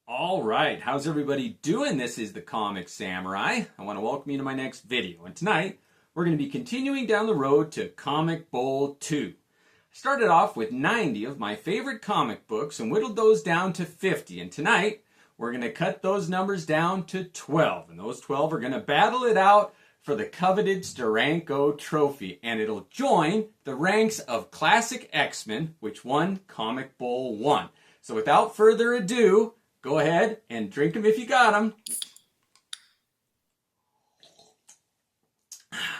All right, how's everybody doing? This is the Comic Samurai. I want to welcome you to my next video. And tonight, we're going to be continuing down the road to Comic Bowl 2. I started off with 90 of my favorite comic books and whittled those down to 50. And tonight, we're going to cut those numbers down to 12. And those 12 are going to battle it out for the coveted Steranko Trophy. And it'll join the ranks of Classic X-Men, which won Comic Bowl 1. So without further ado, go ahead and drink them if you got them.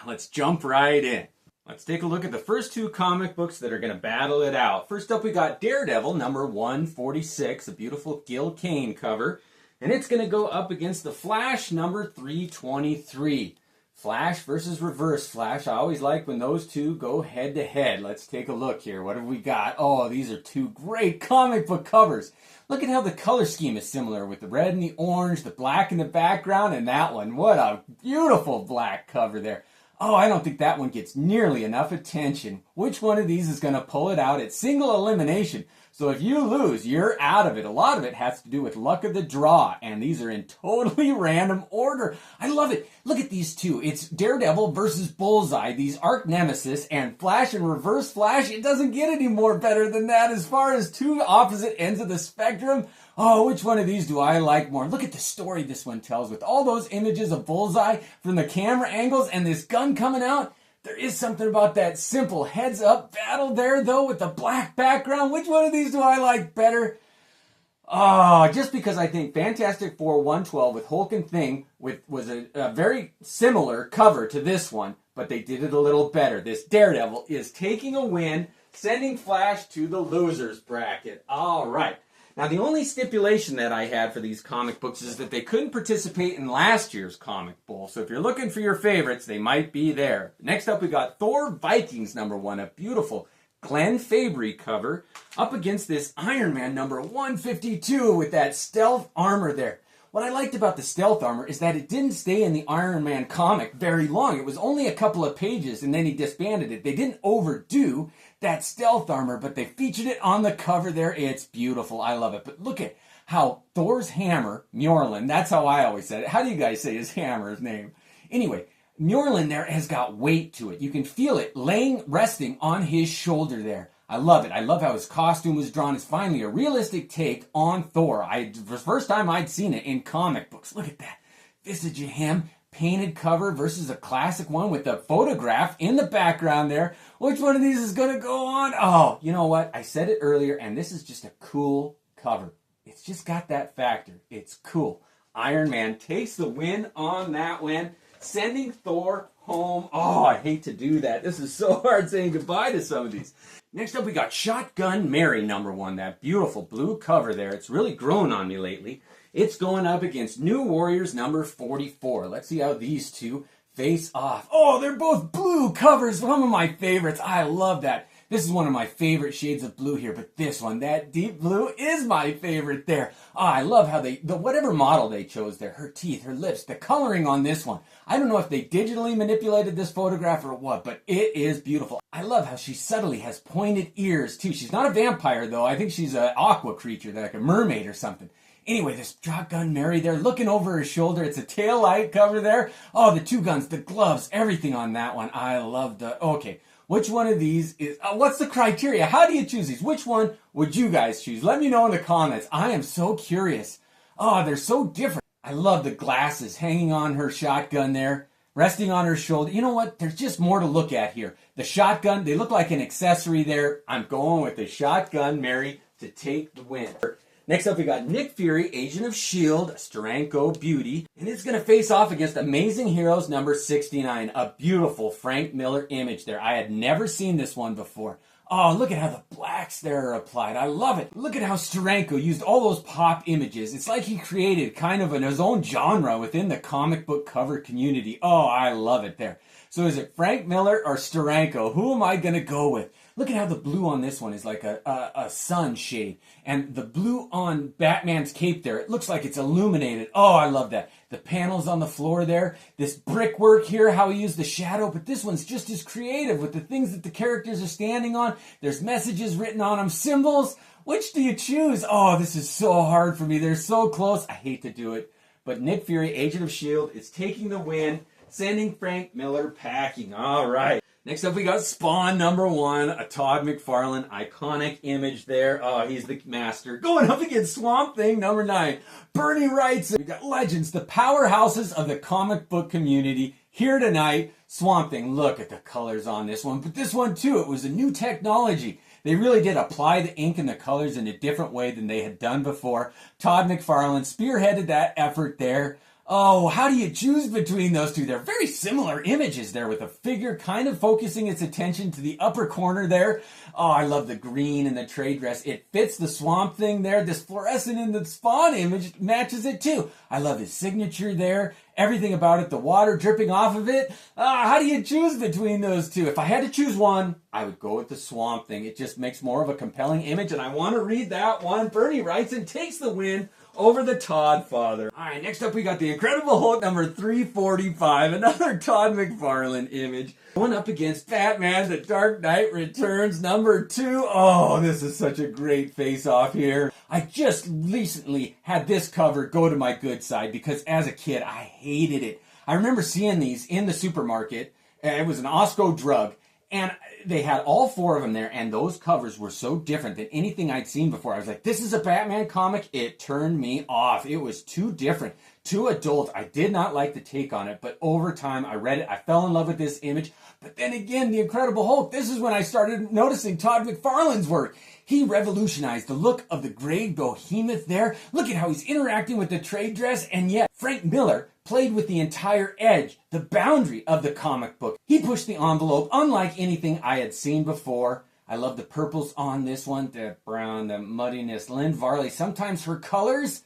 Let's jump right in. Let's take a look at the first two comic books that are going to battle it out. First up, we got Daredevil, number 146, a beautiful Gil Kane cover. And it's going to go up against the Flash, number 323. Flash versus Reverse Flash. I always like when those two go head to head. Let's take a look here. What have we got? Oh, these are two great comic book covers. Look at how the color scheme is similar with the red and the orange, the black in the background, and that one. What a beautiful black cover there. Oh, I don't think that one gets nearly enough attention. Which one of these is going to pull it out? It's single elimination. So if you lose, you're out of it. A lot of it has to do with luck of the draw, and these are in totally random order. I love it. Look at these two. It's Daredevil versus Bullseye, these arch nemesis, and Flash and Reverse Flash. It doesn't get any more better than that as far as two opposite ends of the spectrum. Oh, which one of these do I like more? Look at the story this one tells with all those images of Bullseye from the camera angles and this gun coming out. There is something about that simple heads-up battle there, though, with the black background. Which one of these do I like better? Oh, just because I think Fantastic Four 112 with Hulk and Thing was a very similar cover to this one, but they did it a little better. This Daredevil is taking a win, sending Flash to the losers bracket. All right. Now, the only stipulation that I had for these comic books is that they couldn't participate in last year's Comic Bowl. So if you're looking for your favorites, they might be there. Next up, we got Thor Vikings number 1, a beautiful Glenn Fabry cover, up against this Iron Man number 152 with that stealth armor there. What I liked about the stealth armor is that it didn't stay in the Iron Man comic very long. It was only a couple of pages and then he disbanded it. They didn't overdo that stealth armor, but they featured it on the cover there. It's beautiful. I love it. But look at how Thor's hammer, Mjolnir, that's how I always said it. How do you guys say his hammer's name? Anyway, Mjolnir there has got weight to it. You can feel it resting on his shoulder there. I love it. I love how his costume was drawn. It's finally a realistic take on Thor. The first time I'd seen it in comic books. Look at that. Visage of him, painted cover versus a classic one with the photograph in the background there. Which one of these is going to go on? Oh, you know what? I said it earlier, and this is just a cool cover. It's just got that factor. It's cool. Iron Man takes the win on that one, sending Thor home. Oh, I hate to do that. This is so hard saying goodbye to some of these. Next up, we got Shotgun Mary number 1, that beautiful blue cover there. It's really grown on me lately. It's going up against New Warriors number 44. Let's see how these two face off. Oh, they're both blue covers. One of my favorites. I love that. This is one of my favorite shades of blue here, but this one, that deep blue, is my favorite there. Oh, I love how whatever model they chose there, her teeth, her lips, the coloring on this one. I don't know if they digitally manipulated this photograph or what, but it is beautiful. I love how she subtly has pointed ears, too. She's not a vampire, though. I think she's an aqua creature, like a mermaid or something. Anyway, this Shotgun Mary there, looking over her shoulder. It's a tail light cover there. Oh, the two guns, the gloves, everything on that one. I love okay. Which one of these is, what's the criteria? How do you choose these? Which one would you guys choose? Let me know in the comments. I am so curious. Oh, they're so different. I love the glasses hanging on her shotgun there, resting on her shoulder. You know what? There's just more to look at here. The shotgun, they look like an accessory there. I'm going with the Shotgun Mary to take the win. Next up, we got Nick Fury, Agent of S.H.I.E.L.D., a Steranko beauty. And it's going to face off against Amazing Heroes number 69. A beautiful Frank Miller image there. I had never seen this one before. Oh, look at how the blacks there are applied. I love it. Look at how Steranko used all those pop images. It's like he created kind of his own genre within the comic book cover community. Oh, I love it there. So is it Frank Miller or Steranko? Who am I going to go with? Look at how the blue on this one is like a sun shade. And the blue on Batman's cape there, it looks like it's illuminated. Oh, I love that. The panels on the floor there. This brickwork here, how he used the shadow. But this one's just as creative with the things that the characters are standing on. There's messages written on them, symbols. Which do you choose? Oh, this is so hard for me. They're so close. I hate to do it. But Nick Fury, Agent of S.H.I.E.L.D., is taking the win, sending Frank Miller packing. All right. Next up, we got Spawn #1, a Todd McFarlane iconic image there. Oh, he's the master. Going up against Swamp Thing #9, Bernie Wrightson. We got legends, the powerhouses of the comic book community here tonight. Swamp Thing, look at the colors on this one. But this one, too, it was a new technology. They really did apply the ink and the colors in a different way than they had done before. Todd McFarlane spearheaded that effort there. Oh, how do you choose between those two? They're very similar images there with the figure kind of focusing its attention to the upper corner there. Oh, I love the green and the trade dress. It fits the Swamp Thing there. This fluorescent in the Spawn image matches it too. I love his signature there. Everything about it, the water dripping off of it. How do you choose between those two? If I had to choose one, I would go with the Swamp Thing. It just makes more of a compelling image, and I want to read that one. Bernie Wrightson takes the win over the Todd father. All right, next up we got the Incredible Hulk #345, another Todd McFarlane image. Going up against Batman, The Dark Knight Returns #2. Oh, this is such a great face-off here. I just recently had this cover go to my good side because as a kid, I hated it. I remember seeing these in the supermarket. It was an Osco drug. And they had all 4 of them there, and those covers were so different than anything I'd seen before. I was like, this is a Batman comic. It turned me off. It was too different, too adult. I did not like the take on it, but over time, I read it. I fell in love with this image. But then again, The Incredible Hulk, this is when I started noticing Todd McFarlane's work. He revolutionized the look of the gray behemoth there. Look at how he's interacting with the trade dress, and yet Frank Miller played with the entire edge, the boundary of the comic book. He pushed the envelope unlike anything I had seen before. I love the purples on this one, the brown, the muddiness. Lynn Varley, sometimes her colors,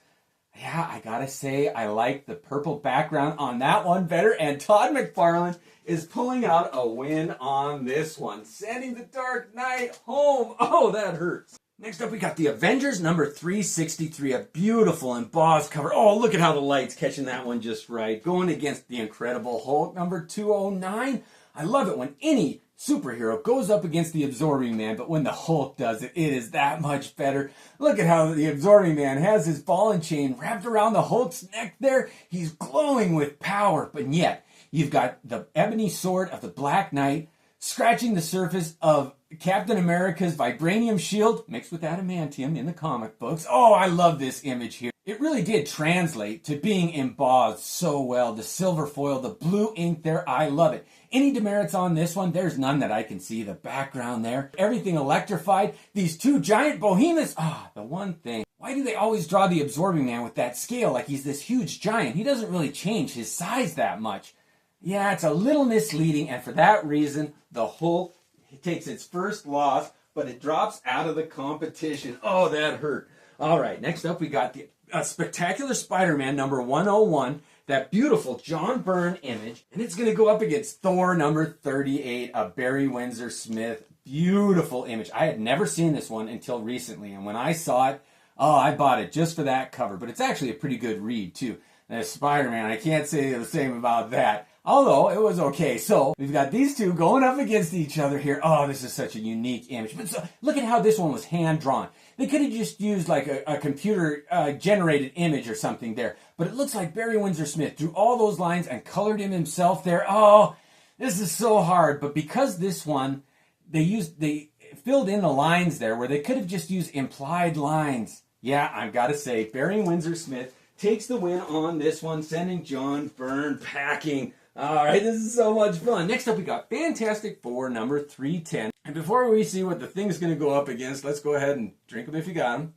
yeah, I gotta say, I like the purple background on that one better. And Todd McFarlane is pulling out a win on this one, sending the Dark Knight home. Oh, that hurts. Next up, we got the Avengers #363, a beautiful embossed cover. Oh, look at how the light's catching that one just right. Going against the Incredible Hulk #209. I love it when any superhero goes up against the Absorbing Man, but when the Hulk does it, it is that much better. Look at how the Absorbing Man has his ball and chain wrapped around the Hulk's neck there. He's glowing with power, but yet you've got the ebony sword of the Black Knight scratching the surface of Captain America's vibranium shield mixed with adamantium in the comic books. Oh, I love this image here. It really did translate to being embossed so well. The silver foil, the blue ink there, I love it. Any demerits on this one? There's none that I can see. The background there, everything electrified. These 2 giant behemoths. The one thing. Why do they always draw the Absorbing Man with that scale like he's this huge giant? He doesn't really change his size that much. Yeah, it's a little misleading, and for that reason, the Hulk takes its first loss, but it drops out of the competition. Oh, that hurt. All right, next up we got the Spectacular Spider-Man #101, that beautiful John Byrne image, and it's going to go up against Thor #38, a Barry Windsor Smith. Beautiful image. I had never seen this one until recently, and when I saw it, oh, I bought it just for that cover, but it's actually a pretty good read, too. Spider-Man, I can't say the same about that. Although, it was okay. So, we've got these 2 going up against each other here. Oh, this is such a unique image. But so, look at how this one was hand-drawn. They could have just used like a computer-generated image or something there. But it looks like Barry Windsor Smith drew all those lines and colored him himself there. Oh, this is so hard. But because this one, they filled in the lines there where they could have just used implied lines. Yeah, I've got to say, Barry Windsor Smith takes the win on this one, sending John Byrne packing. All right, this is so much fun. Next up, we got Fantastic Four #310. And before we see what the thing's going to go up against, let's go ahead and drink them if you got them.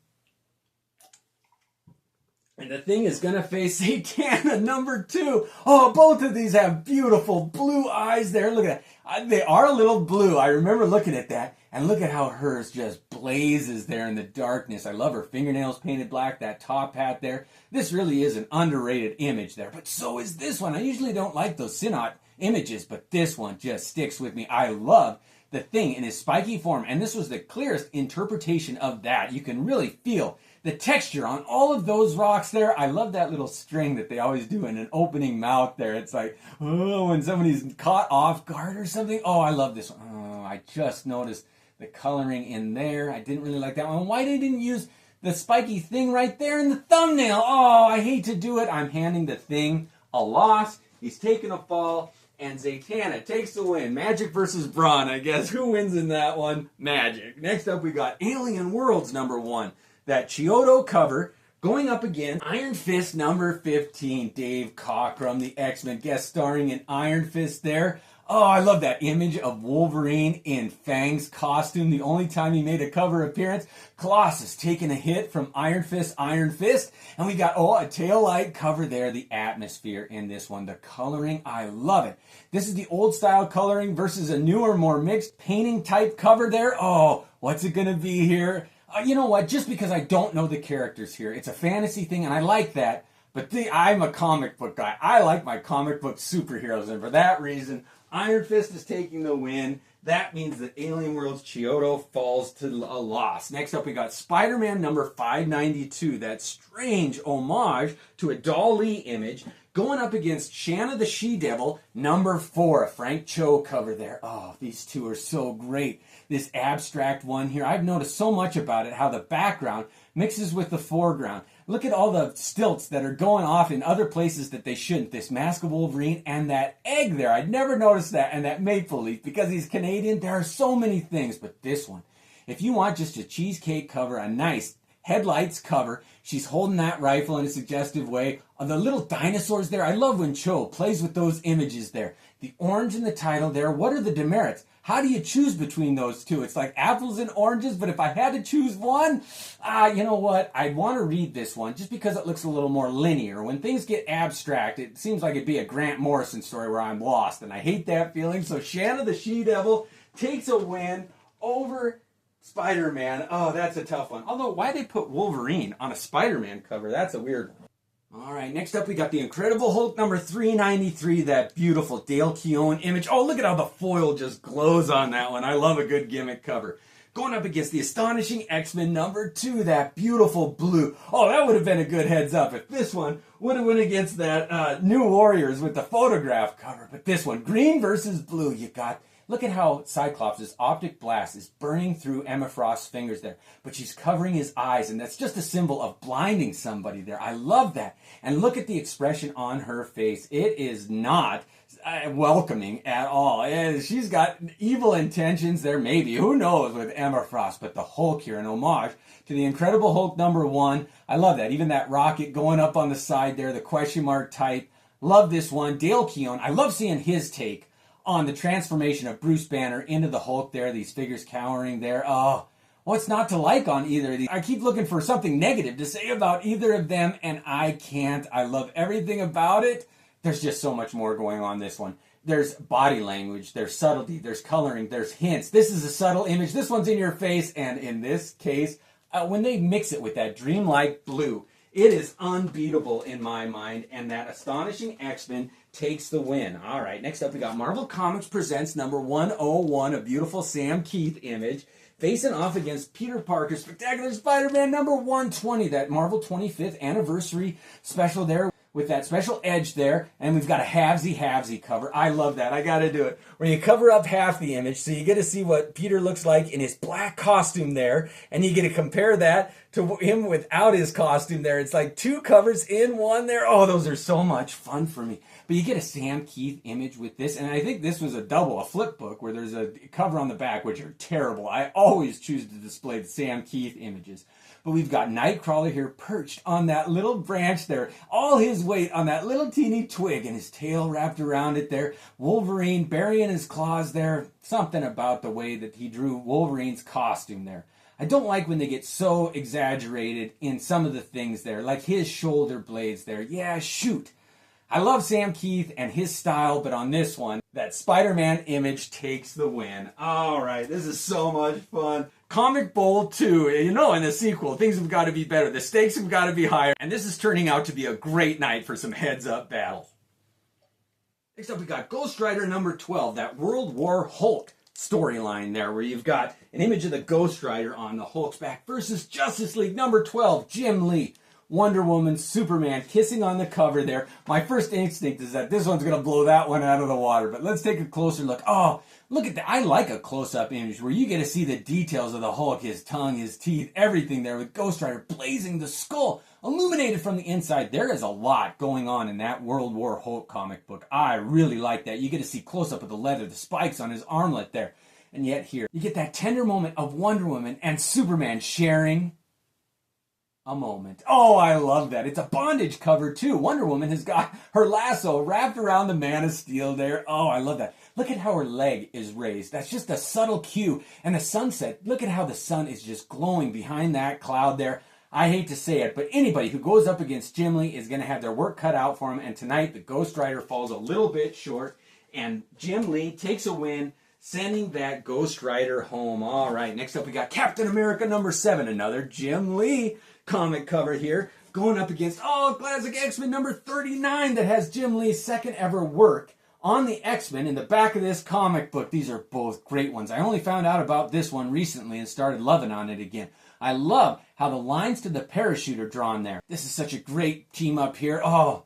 And the thing is going to face Satana #2. Oh, both of these have beautiful blue eyes there. Look at that. They are a little blue. I remember looking at that. And look at how hers just blazes there in the darkness. I love her fingernails painted black, that top hat there. This really is an underrated image there. But so is this one. I usually don't like those Synod images, but this one just sticks with me. I love the thing in his spiky form. And this was the clearest interpretation of that. You can really feel the texture on all of those rocks there. I love that little string that they always do in an opening mouth there. It's like, oh, when somebody's caught off guard or something. Oh, I love this one. Oh, I just noticed the coloring in there. I didn't really like that one. Why they didn't use the spiky thing right there in the thumbnail? Oh, I hate to do it. I'm handing the thing a loss. He's taking a fall, and Zatanna takes the win. Magic versus Braun, I guess. Who wins in that one? Magic. Next up, we got Alien Worlds #1. That Chiodo cover going up against Iron Fist #15. Dave Cockrum, the X-Men, guest starring in Iron Fist there. Oh, I love that image of Wolverine in Fang's costume. The only time he made a cover appearance. Colossus taking a hit from Iron Fist. And we got, a tail light cover there. The atmosphere in this one. The coloring, I love it. This is the old style coloring versus a newer, more mixed painting type cover there. Oh, what's it going to be here? You know what? Just because I don't know the characters here. It's a fantasy thing, and I like that. But I'm a comic book guy. I like my comic book superheroes, and for that reason, Iron Fist is taking the win. That means that Alien Worlds Chiodo falls to a loss. Next up, we got Spider-Man #592. That strange homage to a Dolly image going up against Shanna the She-Devil #4. A Frank Cho cover there. Oh, these two are so great. This abstract one here, I've noticed so much about it, how the background mixes with the foreground. Look at all the stilts that are going off in other places that they shouldn't. This Mask of Wolverine and that egg there. I'd never noticed that. And that maple leaf. Because he's Canadian, there are so many things. But this one, if you want just a cheesecake cover, a nice headlights cover, she's holding that rifle in a suggestive way. The little dinosaurs there. I love when Cho plays with those images there. The orange in the title there. What are the demerits? How do you choose between those two? It's like apples and oranges, but if I had to choose one, you know what? I'd want to read this one just because it looks a little more linear. When things get abstract, it seems like it'd be a Grant Morrison story where I'm lost, and I hate that feeling. So Shanna the She-Devil takes a win over Spider-Man. Oh, that's a tough one. Although, why they put Wolverine on a Spider-Man cover? That's a weird one. All right, next up we got the Incredible Hulk #393, that beautiful Dale Keown image. Oh, look at how the foil just glows on that one. I love a good gimmick cover. Going up against the Astonishing X-Men #2, that beautiful blue. Oh, that would have been a good heads up if this one would have went against that New Warriors with the photograph cover. But this one, green versus blue, you got... Look at how Cyclops' optic blast is burning through Emma Frost's fingers there. But she's covering his eyes, and that's just a symbol of blinding somebody there. I love that. And look at the expression on her face. It is not welcoming at all. She's got evil intentions there, maybe. Who knows with Emma Frost. But the Hulk here, an homage to the Incredible Hulk #1. I love that. Even that rocket going up on the side there, the question mark type. Love this one. Dale Keown. I love seeing his take on the transformation of Bruce Banner into the Hulk there, these figures cowering there. Oh, what's not to like on either of these? I keep looking for something negative to say about either of them, and I can't. I love everything about it. There's just so much more going on this one. There's body language, there's subtlety, there's coloring, there's hints. This is a subtle image. This one's in your face, and in this case, when they mix it with that dreamlike blue, it is unbeatable in my mind, and that Astonishing X-Men takes the win. All right, next up we got Marvel Comics Presents #101, a beautiful Sam Keith image, facing off against Peter Parker's Spectacular Spider-Man #120, that Marvel 25th anniversary special there, with that special edge there, and we've got a halvesy cover. I love that. I gotta do it. Where you cover up half the image, so you get to see what Peter looks like in his black costume there, and you get to compare that to him without his costume there. It's like two covers in one there. Oh, those are so much fun for me. But you get a Sam Keith image with this, and I think this was a flip book, where there's a cover on the back, which are terrible. I always choose to display the Sam Keith images. But we've got Nightcrawler here perched on that little branch there. All his weight on that little teeny twig and his tail wrapped around it there. Wolverine burying his claws there. Something about the way that he drew Wolverine's costume there. I don't like when they get so exaggerated in some of the things there, like his shoulder blades there. Yeah, shoot. I love Sam Keith and his style, but on this one, that Spider-Man image takes the win. All right, this is so much fun. Comic Bowl 2, you know, in the sequel, things have got to be better. The stakes have got to be higher. And this is turning out to be a great night for some heads-up battle. Next up, we got Ghost Rider #12, that World War Hulk storyline there, where you've got an image of the Ghost Rider on the Hulk's back versus Justice League #12, Jim Lee. Wonder Woman, Superman kissing on the cover there. My first instinct is that this one's going to blow that one out of the water. But let's take a closer look. Oh, look at that. I like a close-up image where you get to see the details of the Hulk, his tongue, his teeth, everything there with Ghost Rider blazing the skull, illuminated from the inside. There is a lot going on in that World War Hulk comic book. I really like that. You get to see close-up of the leather, the spikes on his armlet there. And yet here, you get that tender moment of Wonder Woman and Superman sharing a moment. Oh, I love that. It's a bondage cover too. Wonder Woman has got her lasso wrapped around the Man of Steel there. Oh, I love that. Look at how her leg is raised. That's just a subtle cue. And the sunset, look at how the sun is just glowing behind that cloud there. I hate to say it, but anybody who goes up against Jim Lee is going to have their work cut out for him. And tonight, the Ghost Rider falls a little bit short. And Jim Lee takes a win, sending that Ghost Rider home. All right, next up we got Captain America #7. Another Jim Lee comic cover here, going up against, classic X-Men #39 that has Jim Lee's second ever work on the X-Men in the back of this comic book. These are both great ones. I only found out about this one recently and started loving on it again. I love how the lines to the parachute are drawn there. This is such a great team up here. Oh,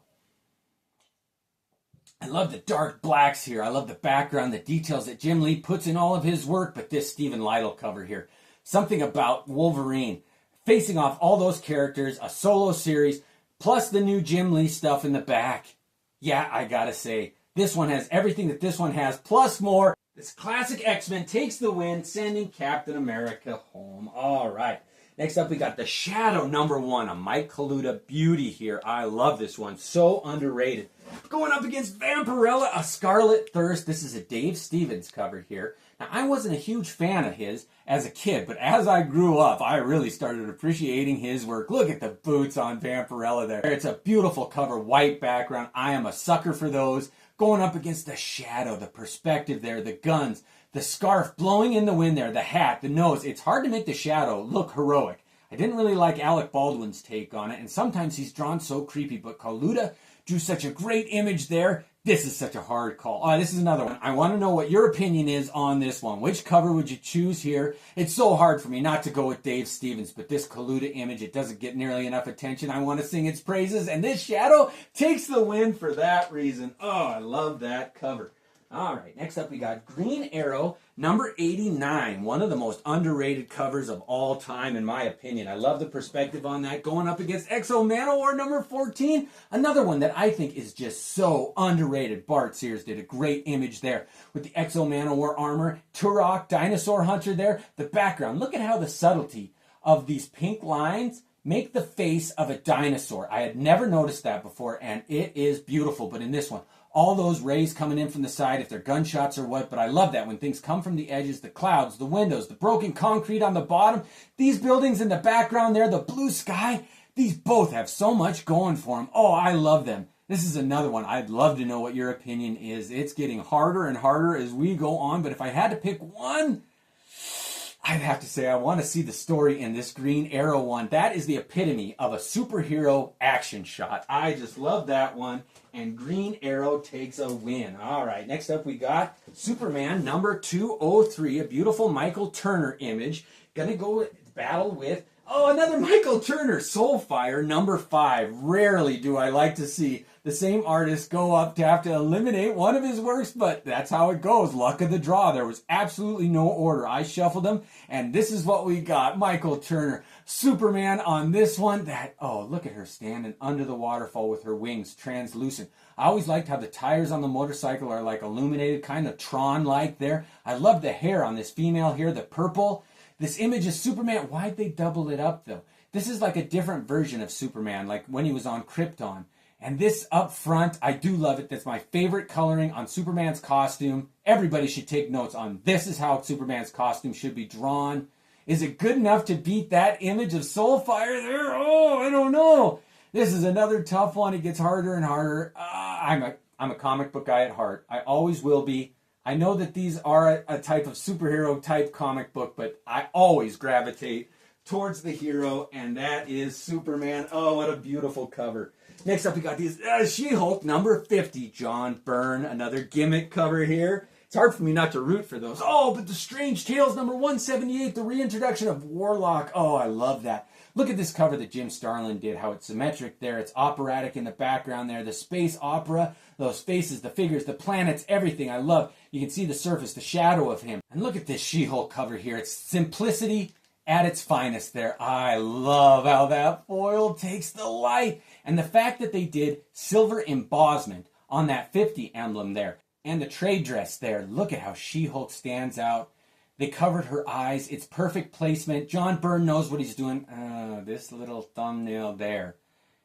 I love the dark blacks here. I love the background, the details that Jim Lee puts in all of his work, but this Stephen Lytle cover here. Something about Wolverine facing off all those characters, a solo series, plus the new Jim Lee stuff in the back. Yeah, I gotta say, this one has everything that this one has, plus more. This classic X-Men takes the win, sending Captain America home. All right. Next up, we got the Shadow #1, a Mike Kaluta beauty here. I love this one. So underrated. Going up against Vampirella, a Scarlet Thirst. This is a Dave Stevens cover here. Now, I wasn't a huge fan of his as a kid, but as I grew up, I really started appreciating his work. Look at the boots on Vampirella there. It's a beautiful cover, white background. I am a sucker for those. Going up against the Shadow, the perspective there, the guns, the scarf blowing in the wind there, the hat, the nose. It's hard to make the Shadow look heroic. I didn't really like Alec Baldwin's take on it, and sometimes he's drawn so creepy, but Kaluta drew such a great image there. This is such a hard call. This is another one. I want to know what your opinion is on this one. Which cover would you choose here? It's so hard for me not to go with Dave Stevens, but this Kaluta image, it doesn't get nearly enough attention. I want to sing its praises, and this Shadow takes the win for that reason. Oh, I love that cover. All right, next up we got Green Arrow #89, one of the most underrated covers of all time in my opinion. I love the perspective on that. Going up against Exo Manowar #14, another one that I think is just so underrated. Bart Sears did a great image there with the Exo Manowar armor, Turok, Dinosaur Hunter there, the background. Look at how the subtlety of these pink lines make the face of a dinosaur. I had never noticed that before, and it is beautiful. But in this one, all those rays coming in from the side, if they're gunshots or what, but I love that when things come from the edges, the clouds, the windows, the broken concrete on the bottom, these buildings in the background there, the blue sky, these both have so much going for them. Oh, I love them. This is another one. I'd love to know what your opinion is. It's getting harder and harder as we go on, but if I had to pick one, I'd have to say I want to see the story in this Green Arrow one. That is the epitome of a superhero action shot. I just love that one. And Green Arrow takes a win. All right, next up we got Superman #203, a beautiful Michael Turner image. Gonna go battle with, another Michael Turner, Soulfire #5. Rarely do I like to see the same artist go up to have to eliminate one of his works, but that's how it goes. Luck of the draw. There was absolutely no order. I shuffled them, and this is what we got. Michael Turner, Superman on this one. Look at her standing under the waterfall with her wings translucent. I always liked how the tires on the motorcycle are like illuminated, kind of Tron-like there. I love the hair on this female here, the purple. This image of Superman, why'd they double it up though? This is like a different version of Superman, like when he was on Krypton. And this up front, I do love it. That's my favorite coloring on Superman's costume. Everybody should take notes on this is how Superman's costume should be drawn. Is it good enough to beat that image of Soulfire there? Oh, I don't know. This is another tough one. It gets harder and harder. I'm a comic book guy at heart. I always will be. I know that these are a type of superhero type comic book, but I always gravitate towards the hero, and that is Superman. Oh, what a beautiful cover. Next up, we got these She-Hulk #50, John Byrne, another gimmick cover here. It's hard for me not to root for those. But the Strange Tales #178, the reintroduction of Warlock. Oh, I love that. Look at this cover that Jim Starlin did, how it's symmetric there. It's operatic in the background there. The space opera, those faces, the figures, the planets, everything I love. You can see the surface, the shadow of him. And look at this She-Hulk cover here. It's simplicity at its finest there. I love how that foil takes the light. And the fact that they did silver embossment on that 50 emblem there. And the trade dress there. Look at how She-Hulk stands out. They covered her eyes. It's perfect placement. John Byrne knows what he's doing. This little thumbnail there.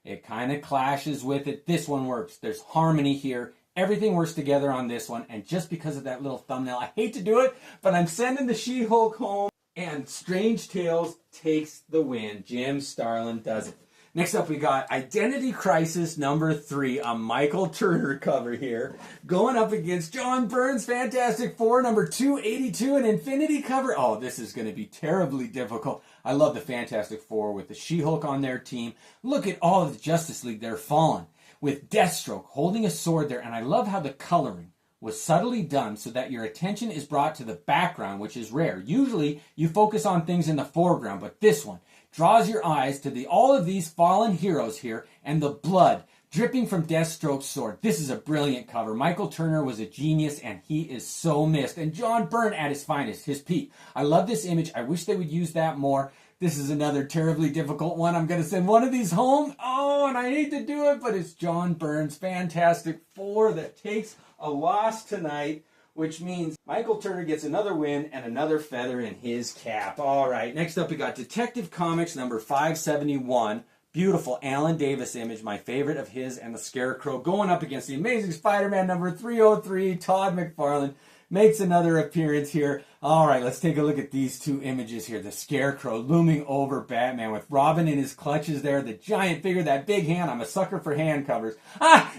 It kind of clashes with it. This one works. There's harmony here. Everything works together on this one. And just because of that little thumbnail, I hate to do it, but I'm sending the She-Hulk home. And Strange Tales takes the win. Jim Starlin does it. Next up, we got Identity Crisis number 3, a Michael Turner cover here, going up against John Byrne's Fantastic Four number 282, an Infinity cover. Oh, this is going to be terribly difficult. I love the Fantastic Four with the She-Hulk on their team. Look at all of the Justice League there fallen, with Deathstroke holding a sword there, and I love how the coloring was subtly done so that your attention is brought to the background, which is rare. Usually, you focus on things in the foreground, but this one draws your eyes to all of these fallen heroes here and the blood dripping from Deathstroke's sword. This is a brilliant cover. Michael Turner was a genius, and he is so missed. And John Byrne at his finest, his peak. I love this image. I wish they would use that more. This is another terribly difficult one. I'm going to send one of these home. Oh, and I hate to do it, but it's John Byrne's Fantastic Four that takes a loss tonight, which means Michael Turner gets another win and another feather in his cap. All right, next up we got Detective Comics number 571. Beautiful Alan Davis image, my favorite of his and the Scarecrow, going up against the Amazing Spider-Man number 303. Todd McFarlane makes another appearance here. All right, let's take a look at these two images here. The Scarecrow looming over Batman with Robin in his clutches there. The giant figure, that big hand. I'm a sucker for hand covers.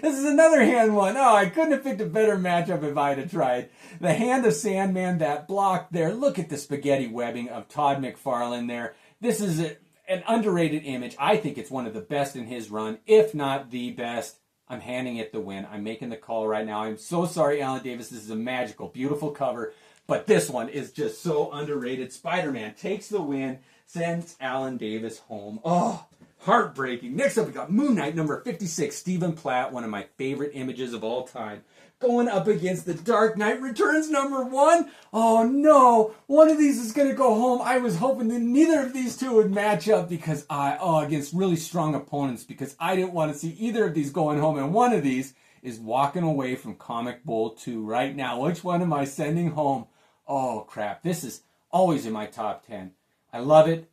This is another hand one. Oh, I couldn't have picked a better matchup if I'd have tried. The hand of Sandman, that block there. Look at the spaghetti webbing of Todd McFarlane there. This is an underrated image. I think it's one of the best in his run, if not the best. I'm handing it the win. I'm making the call right now. I'm so sorry, Alan Davis. This is a magical, beautiful cover. But this one is just so underrated. Spider-Man takes the win, sends Alan Davis home. Oh, heartbreaking. Next up, we got Moon Knight number 56. Stephen Platt, one of my favorite images of all time, going up against The Dark Knight Returns number 1. Oh no, one of these is going to go home. I was hoping that neither of these two would match up because against really strong opponents, because I didn't want to see either of these going home, and one of these is walking away from Comic Bowl 2 right now. Which one am I sending home? Oh crap, this is always in my top 10. I love it,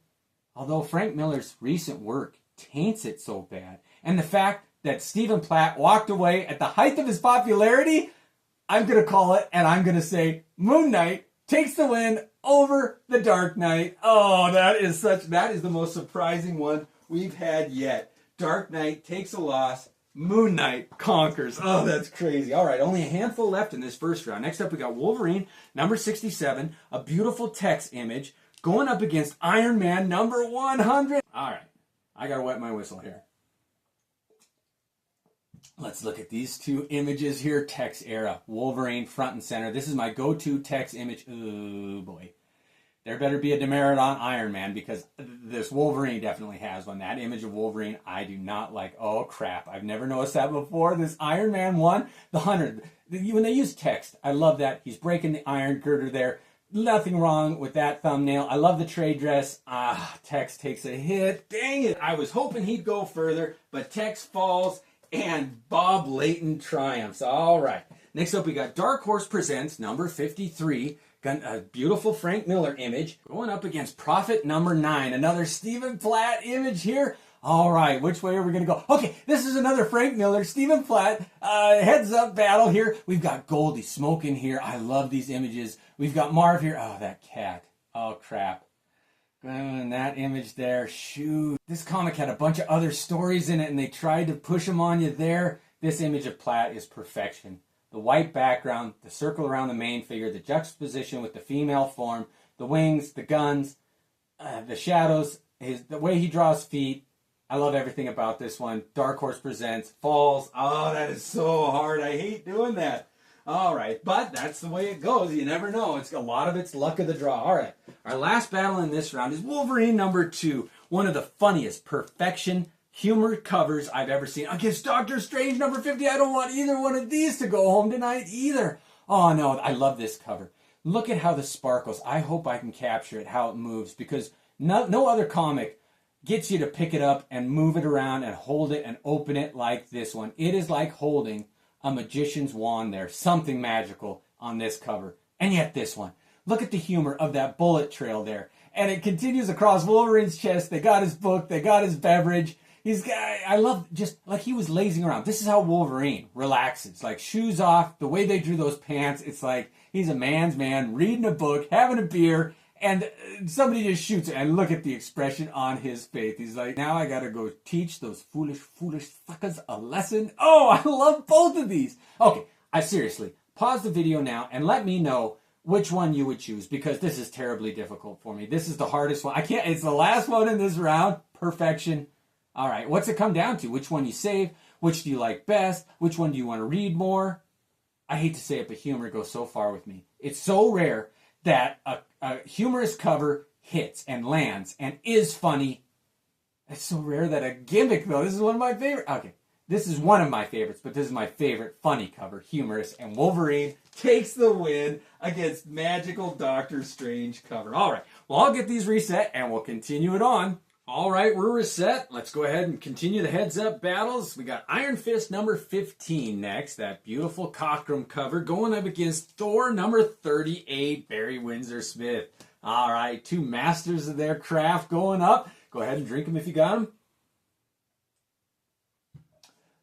although Frank Miller's recent work taints it so bad. And the fact that Stephen Platt walked away at the height of his popularity, I'm going to call it, and I'm going to say Moon Knight takes the win over The Dark Knight. Oh, that is the most surprising one we've had yet. Dark Knight takes a loss. Moon Knight conquers. Oh, that's crazy. All right, only a handful left in this first round. Next up, we got Wolverine, number 67, a beautiful text image, going up against Iron Man, number 100. All right, I got to wet my whistle here. Let's look at these two images here. Tex era. Wolverine front and center. This is my go-to Tex image. Oh, boy. There better be a demerit on Iron Man because this Wolverine definitely has one. That image of Wolverine, I do not like. Oh, crap. I've never noticed that before. This Iron Man one, the 100. When they use text, I love that. He's breaking the iron girder there. Nothing wrong with that thumbnail. I love the trade dress. Tex takes a hit. Dang it. I was hoping he'd go further, but Tex falls. And Bob Layton triumphs. All right. Next up, we got Dark Horse Presents number 53. Got a beautiful Frank Miller image. Going up against Prophet number 9. Another Stephen Platt image here. All right. Which way are we going to go? Okay. This is another Frank Miller, Stephen Platt heads up battle here. We've got Goldie smoking here. I love these images. We've got Marv here. Oh, that cat. Oh, crap. And that image there, shoot. This comic had a bunch of other stories in it, and they tried to push them on you there. This image of Platt is perfection. The white background, the circle around the main figure, the juxtaposition with the female form, the wings, the guns, the shadows, the way he draws feet. I love everything about this one. Dark Horse Presents, falls. Oh, that is so hard. I hate doing that. All right, but that's the way it goes. You never know. A lot of it's luck of the draw. All right, our last battle in this round is Wolverine number 2. one of the funniest perfection humor covers I've ever seen. Against Doctor Strange number 50, I don't want either one of these to go home tonight either. Oh no, I love this cover. Look at how the sparkles. I hope I can capture it, how it moves, because no other comic gets you to pick it up and move it around and hold it and open it like this one. It is like holding a magician's wand there. Something magical on this cover. And yet this one. Look at the humor of that bullet trail there. And it continues across Wolverine's chest. They got his book. They got his beverage. I love just like he was lazing around. This is how Wolverine relaxes. Like shoes off, the way they drew those pants. It's like he's a man's man reading a book, having a beer, and somebody just shoots it. And look at the expression on his face. He's like, now I gotta go teach those foolish fuckers a lesson. Oh, I love both of these. Okay, I seriously, pause the video now and let me know which one you would choose, because this is terribly difficult for me. This is the hardest one. It's the last one in this round. Perfection. All right, what's it come down to? Which one you save? Which do you like best? Which one do you want to read more? I hate to say it, but humor goes so far with me. It's so rare that a humorous cover hits and lands and is funny. It's so rare that a gimmick, though. This is one of my favorites. Okay, this is one of my favorites, but this is my favorite funny cover, humorous, and Wolverine takes the win against magical Doctor Strange cover. All right, well, I'll get these reset, and we'll continue it on. All right, we're reset. Let's go ahead and continue the heads-up battles. We got Iron Fist number 15 next, that beautiful Cockrum cover, going up against Thor number 38, Barry Windsor Smith. All right, two masters of their craft going up. Go ahead and drink them if you got them.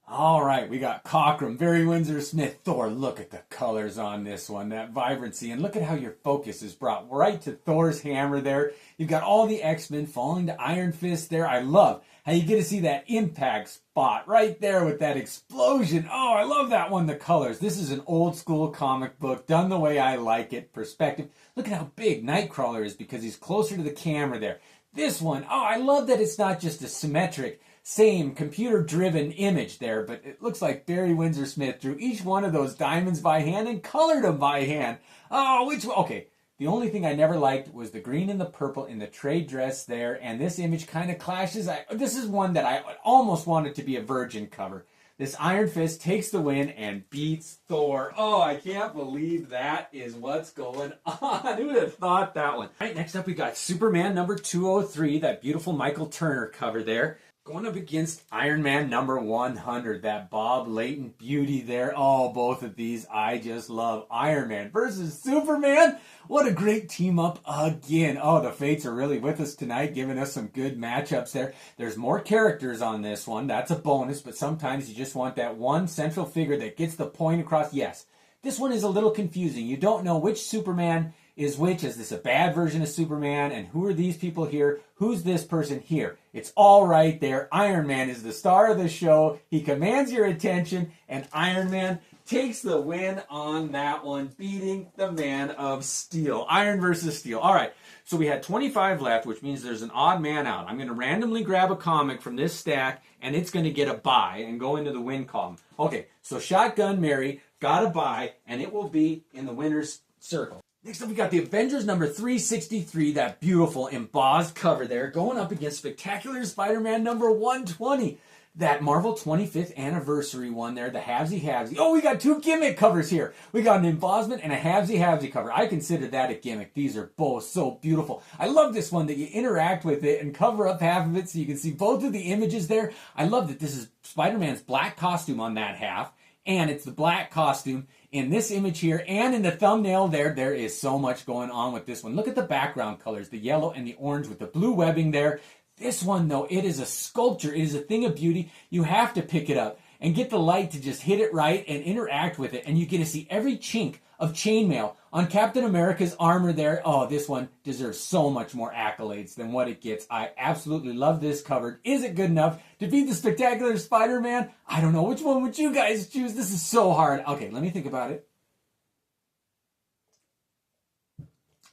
All right, we got Cockrum, Barry Windsor Smith, Thor. Look at the colors on this one, that vibrancy. And look at how your focus is brought right to Thor's hammer there. You've got all the X-Men falling to Iron Fist there. I love how you get to see that impact spot right there with that explosion. Oh, I love that one, the colors. This is an old school comic book, done the way I like it, perspective. Look at how big Nightcrawler is because he's closer to the camera there. This one, oh, I love that it's not just a symmetric, same computer-driven image there, but it looks like Barry Windsor Smith drew each one of those diamonds by hand and colored them by hand. Oh, which one? Okay, the only thing I never liked was the green and the purple in the trade dress there, and this image kind of clashes. This is one that I almost wanted to be a Virgin cover. This Iron Fist takes the win and beats Thor. Oh, I can't believe that is what's going on. Who would have thought that one? All right, next up we got Superman number 203, that beautiful Michael Turner cover there. Going up against Iron Man number 100, that Bob Layton beauty there. Oh, both of these I just love. Iron Man versus Superman. What a great team up again. Oh, the Fates are really with us tonight, giving us some good matchups there. There's more characters on this one. That's a bonus, but sometimes you just want that one central figure that gets the point across. Yes, this one is a little confusing. You don't know which Superman is which. Is this a bad version of Superman? And who are these people here? Who's this person here? It's all right there. Iron Man is the star of the show. He commands your attention, and Iron Man takes the win on that one, beating the Man of Steel. Iron versus Steel. All right, so we had 25 left, which means there's an odd man out. I'm going to randomly grab a comic from this stack, and it's going to get a bye and go into the win column. Okay, so Shotgun Mary got a bye, and it will be in the winner's circle. Next up, we got the Avengers number 363, that beautiful embossed cover there, going up against Spectacular Spider-Man number 120, that Marvel 25th anniversary one there, the Havesy. Oh, we got two gimmick covers here. We got an embossment and a Havesy cover. I consider that a gimmick. These are both so beautiful. I love this one that you interact with it and cover up half of it so you can see both of the images there. I love that this is Spider-Man's black costume on that half, and it's the black costume in this image here, and in the thumbnail there is so much going on with this one. Look at the background colors, the yellow and the orange with the blue webbing there. This one, though, it is a sculpture. It is a thing of beauty. You have to pick it up and get the light to just hit it right and interact with it, and you get to see every chink of chainmail on Captain America's armor there. Oh, this one deserves so much more accolades than what it gets. I absolutely love this cover. Is it good enough to beat the Spectacular Spider-Man? I don't know. Which one would you guys choose? This is so hard. Okay, let me think about it.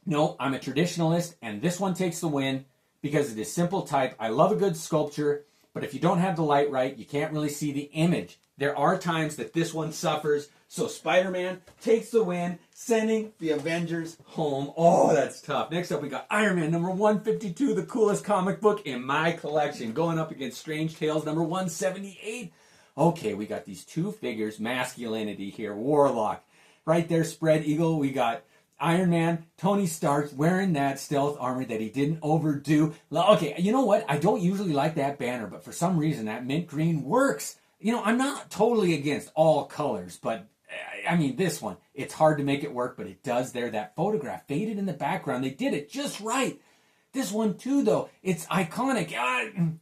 No, I'm a traditionalist, and this one takes the win because it is simple type. I love a good sculpture, but if you don't have the light right, you can't really see the image there are times that this one suffers. So Spider-Man takes the win, sending the Avengers home. Oh, that's tough. Next up, we got Iron Man number 152, the coolest comic book in my collection, going up against Strange Tales number 178. Okay, we got these two figures, masculinity here, Warlock. Right there, spread eagle, we got Iron Man, Tony Stark wearing that stealth armor that he didn't overdo. Okay, you know what? I don't usually like that banner, but for some reason that mint green works. You know, I'm not totally against all colors, but I mean, this one, it's hard to make it work, but it does there. That photograph faded in the background. They did it just right. This one too, though, it's iconic.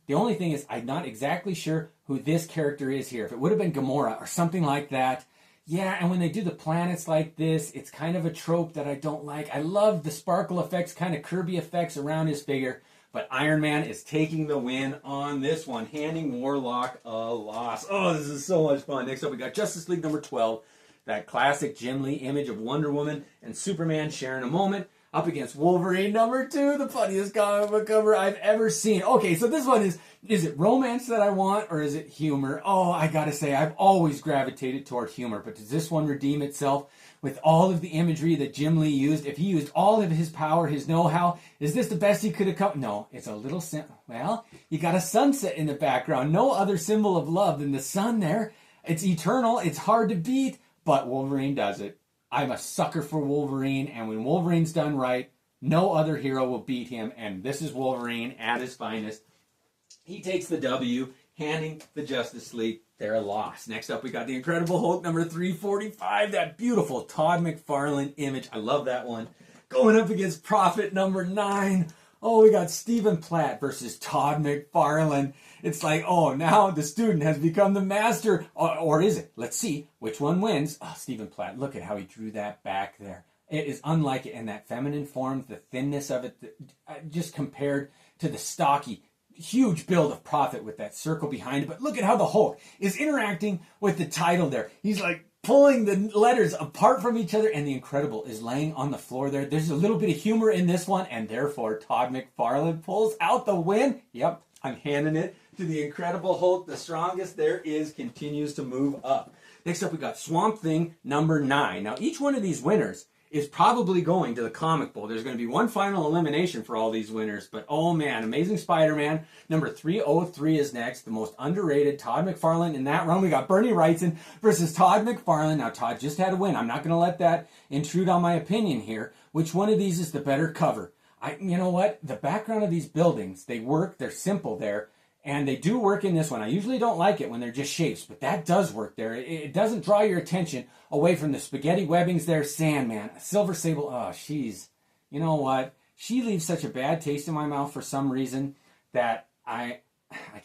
The only thing is, I'm not exactly sure who this character is here. If it would have been Gamora or something like that. Yeah, and when they do the planets like this, it's kind of a trope that I don't like. I love the sparkle effects, kind of Kirby effects around his figure. But Iron Man is taking the win on this one, handing Warlock a loss. Oh, this is so much fun. Next up, we got Justice League number 12. That classic Jim Lee image of Wonder Woman and Superman sharing a moment. Up against Wolverine number 2, the funniest comic book cover I've ever seen. Okay, so this one is it romance that I want or is it humor? Oh, I gotta say, I've always gravitated toward humor, but does this one redeem itself with all of the imagery that Jim Lee used? If he used all of his power, his know-how, is this the best he could have come? No, it's a little, well, you got a sunset in the background. No other symbol of love than the sun there. It's eternal, it's hard to beat, but Wolverine does it. I'm a sucker for Wolverine, and when Wolverine's done right, no other hero will beat him, and this is Wolverine at his finest. He takes the W, handing the Justice League their loss. Next up, we got the Incredible Hulk number 345, that beautiful Todd McFarlane image. I love that one. Going up against Prophet number 9. Oh, we got Stephen Platt versus Todd McFarlane. It's like, oh, now the student has become the master. Or is it? Let's see which one wins. Oh, Stephen Platt, look at how he drew that back there. It is unlike it in that feminine form, the thinness of it, just compared to the stocky, huge build of Prophet with that circle behind it. But look at how the Hulk is interacting with the title there. He's like pulling the letters apart from each other, and the Incredible is laying on the floor there. There's a little bit of humor in this one, and therefore Todd McFarlane pulls out the win. Yep, I'm handing it to the Incredible Hulk. The strongest there is continues to move up. Next up, we got Swamp Thing number 9. Now, each one of these winners is probably going to the Comic Bowl. There's going to be one final elimination for all these winners, but oh man, Amazing Spider-Man number 303 is next, the most underrated Todd McFarlane. In that run, we got Bernie Wrightson versus Todd McFarlane. Now, Todd just had a win. I'm not going to let that intrude on my opinion here. Which one of these is the better cover? You know what? The background of these buildings, they work. They're simple there. And they do work in this one. I usually don't like it when they're just shapes, but that does work there. It doesn't draw your attention away from the spaghetti webbings there. Sandman, Silver Sable. Oh, you know what? She leaves such a bad taste in my mouth for some reason that I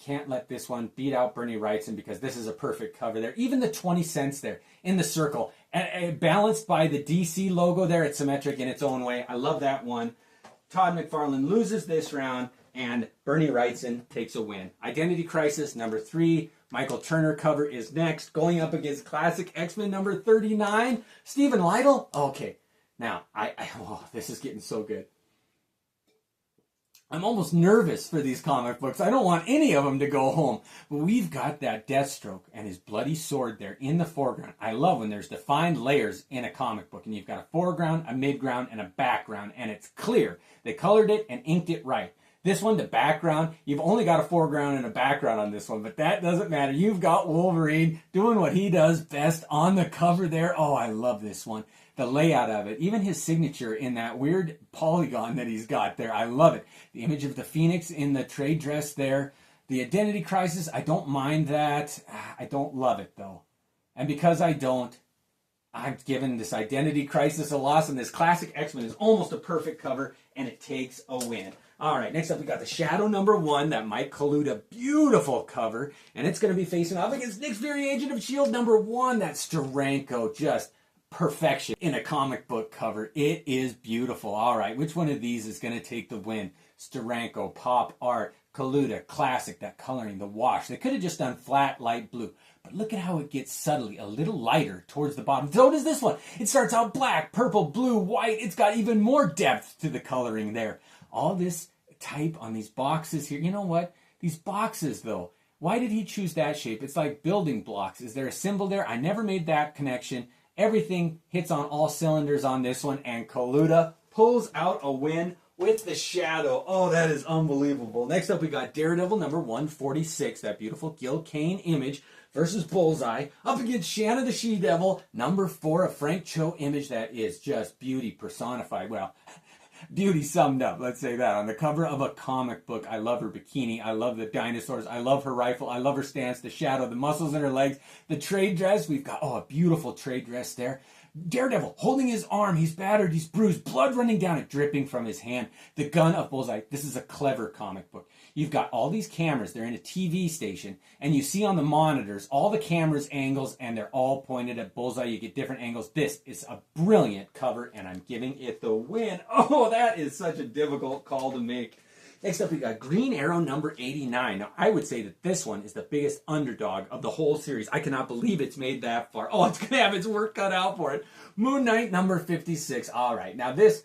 can't let this one beat out Bernie Wrightson because this is a perfect cover there. Even the 20 cents there in the circle, and balanced by the DC logo there. It's symmetric in its own way. I love that one. Todd McFarlane loses this round, and Bernie Wrightson takes a win. Identity Crisis number 3. Michael Turner cover is next. Going up against Classic X-Men number 39. Stephen Lytle. Okay, now, this is getting so good. I'm almost nervous for these comic books. I don't want any of them to go home. But we've got that Deathstroke and his bloody sword there in the foreground. I love when there's defined layers in a comic book. And you've got a foreground, a midground, and a background. And it's clear. They colored it and inked it right. This one, the background, you've only got a foreground and a background on this one, but that doesn't matter. You've got Wolverine doing what he does best on the cover there. Oh, I love this one. The layout of it, even his signature in that weird polygon that he's got there. I love it. The image of the Phoenix in the trade dress there. The Identity Crisis, I don't mind that. I don't love it, though. And because I don't, I'm giving this Identity Crisis a loss, and this Classic X-Men is almost a perfect cover, and it takes a win. All right, next up we got the Shadow number 1, that Mike Kaluta beautiful cover, and it's going to be facing off against Nick Fury, Agent of S.H.I.E.L.D. number 1, that Steranko, just perfection in a comic book cover. It is beautiful. All right, which one of these is going to take the win? Steranko, pop art, Kaluta, classic, that coloring, the wash. They could have just done flat, light blue, but look at how it gets subtly a little lighter towards the bottom. So does this one. It starts out black, purple, blue, white. It's got even more depth to the coloring there. All this type on these boxes here. You know what? These boxes, though, Why did he choose that shape? It's like building blocks. Is there a symbol there? I never made that connection. Everything hits on all cylinders on this one, and Kaluta pulls out a win with the shadow. Oh, that is unbelievable. Next up, we got Daredevil number 146, that beautiful Gil Kane image, versus Bullseye, up against Shanna the She-Devil, number 4, a Frank Cho image that is just beauty personified. Well, beauty summed up, let's say that. On the cover of a comic book, I love her bikini, I love the dinosaurs, I love her rifle, I love her stance, the shadow, the muscles in her legs, the trade dress. We've got, a beautiful trade dress there. Daredevil holding his arm, he's battered, he's bruised, blood running down it, dripping from his hand. The gun of Bullseye. This is a clever comic book. You've got all these cameras, they're in a TV station, and you see on the monitors all the cameras' angles, and they're all pointed at Bullseye. You get different angles. This is a brilliant cover, and I'm giving it the win. Oh, that is such a difficult call to make. Next up, we got Green Arrow number 89. Now, I would say that this one is the biggest underdog of the whole series. I cannot believe it's made that far. Oh, it's going to have its work cut out for it. Moon Knight number 56. All right, now this,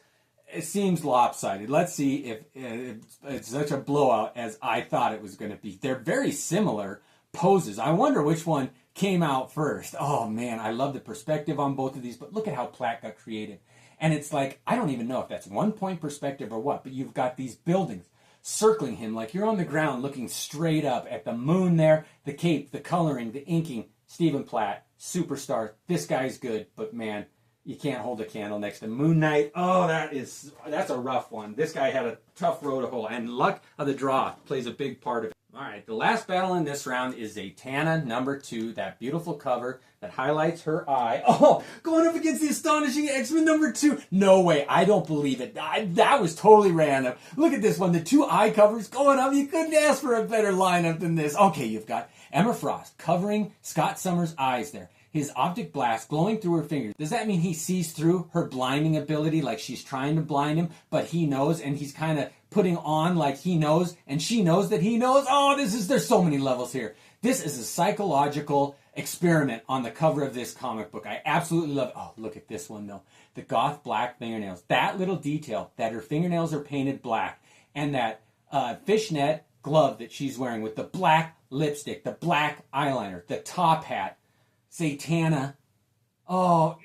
it seems lopsided. Let's see if it's such a blowout as I thought it was going to be. They're very similar poses. I wonder which one came out first. Oh, man, I love the perspective on both of these, but look at how Platt got created. And it's like, I don't even know if that's 1 point perspective or what, but you've got these buildings circling him like you're on the ground looking straight up at the moon there, the cape, the coloring, the inking. Stephen Platt, superstar. This guy's good, but man, you can't hold a candle next to Moon Knight. Oh, that's a rough one. This guy had a tough road to hoe, and luck of the draw plays a big part of it. All right, the last battle in this round is Zatanna number 2, that beautiful cover that highlights her eye. Oh, going up against the astonishing X-Men number 2. No way, I don't believe it. That was totally random. Look at this one, the 2 eye covers going up. You couldn't ask for a better lineup than this. Okay, you've got Emma Frost covering Scott Summers' eyes there. His optic blast glowing through her fingers. Does that mean he sees through her blinding ability, like she's trying to blind him, but he knows, and he's kind of putting on like he knows, and she knows that he knows? Oh, there's so many levels here. This is a psychological experiment on the cover of this comic book. I absolutely love it. Oh, look at this one, though. The goth black fingernails. That little detail, that her fingernails are painted black, and that fishnet glove that she's wearing with the black lipstick, the black eyeliner, the top hat. Zatanna. Oh,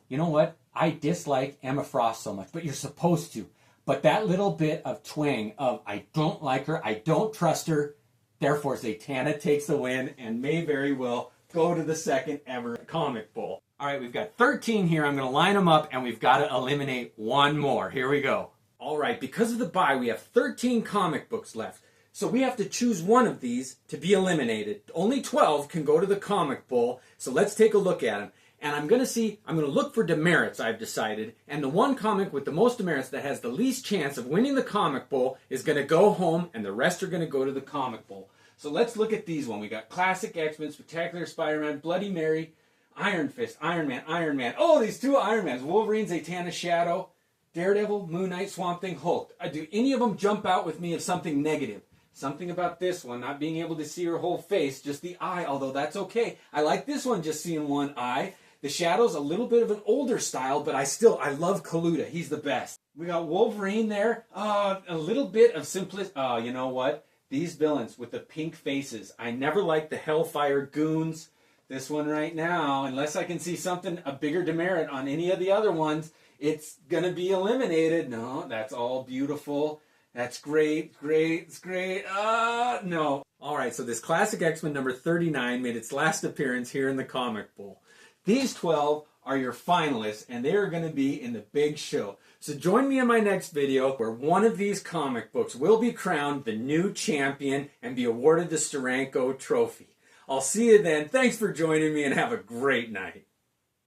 you know what? I dislike Emma Frost so much, but you're supposed to. But that little bit of twang of I don't like her, I don't trust her, therefore Zatanna takes the win and may very well go to the second ever Comic Bowl. All right, we've got 13 here. I'm going to line them up, and we've got to eliminate one more. Here we go. All right, because of the bye, we have 13 comic books left. So we have to choose one of these to be eliminated. Only 12 can go to the Comic Bowl, so let's take a look at them. And I'm going to look for demerits, I've decided, and the one comic with the most demerits that has the least chance of winning the Comic Bowl is going to go home, and the rest are going to go to the Comic Bowl. So let's look at these one. We got Classic X-Men, Spectacular Spider-Man, Bloody Mary, Iron Fist, Iron Man. Oh, these 2 Iron Mans, Wolverine, Zatanna, Shadow, Daredevil, Moon Knight, Swamp Thing, Hulk. Do any of them jump out with me of something negative? Something about this one, not being able to see her whole face, just the eye, although that's okay. I like this one, just seeing one eye. The Shadow's a little bit of an older style, but I love Kaluta. He's the best. We got Wolverine there. A little bit of simplicity. Oh, you know what? These villains with the pink faces. I never liked the Hellfire Goons. This one right now, unless I can see something, a bigger demerit on any of the other ones, it's going to be eliminated. No, that's all beautiful. That's great. It's great. No. All right, so this Classic X-Men number 39 made its last appearance here in the Comic Bowl. These 12 are your finalists, and they are going to be in the big show. So join me in my next video where one of these comic books will be crowned the new champion and be awarded the Steranko Trophy. I'll see you then. Thanks for joining me, and have a great night.